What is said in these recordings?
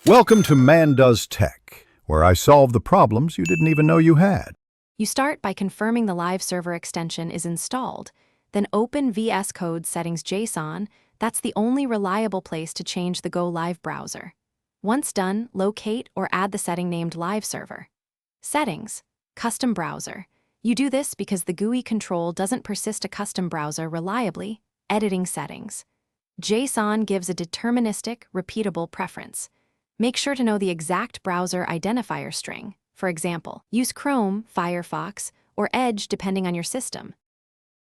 Welcome to Man Does Tech, where I solve the problems you didn't even know you had. You start by confirming the live server extension is installed, then open VSCode settings JSON. That's the only reliable place to change the Go Live browser. Once done, locate or add the setting named Live Server. Settings, Custom Browser. You do this because the GUI control doesn't persist a custom browser reliably. Editing settings. JSON gives a deterministic, repeatable preference. Make sure to know the exact browser identifier string. For example, use Chrome, Firefox, or Edge depending on your system.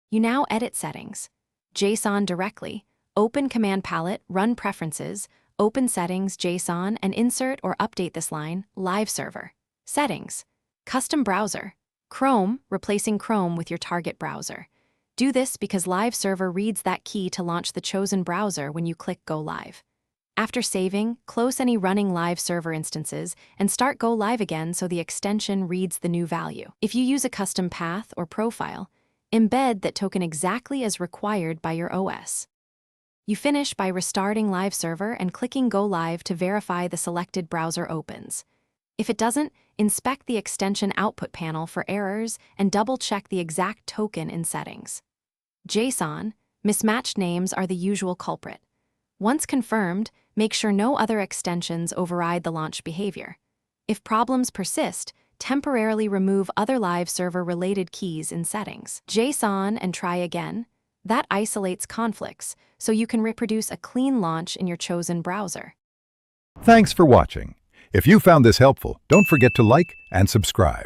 You now edit settings. JSON directly. Open Command Palette, run Preferences, open Settings, JSON, and insert or update this line, Live Server. Settings. Custom Browser. Chrome, replacing Chrome with your target browser. Do this because Live Server reads that key to launch the chosen browser when you click Go Live. After saving, close any running live server instances and start Go Live again so the extension reads the new value. If you use a custom path or profile, embed that token exactly as required by your OS. You finish by restarting live server and clicking Go Live to verify the selected browser opens. If it doesn't, inspect the extension output panel for errors and double-check the exact token in settings. JSON, mismatched names are the usual culprit. Once confirmed, make sure no other extensions override the launch behavior. If problems persist, temporarily remove other live server-related keys in settings. JSON and try again. That isolates conflicts, so you can reproduce a clean launch in your chosen browser. Thanks for watching. If you found this helpful, don't forget to like and subscribe.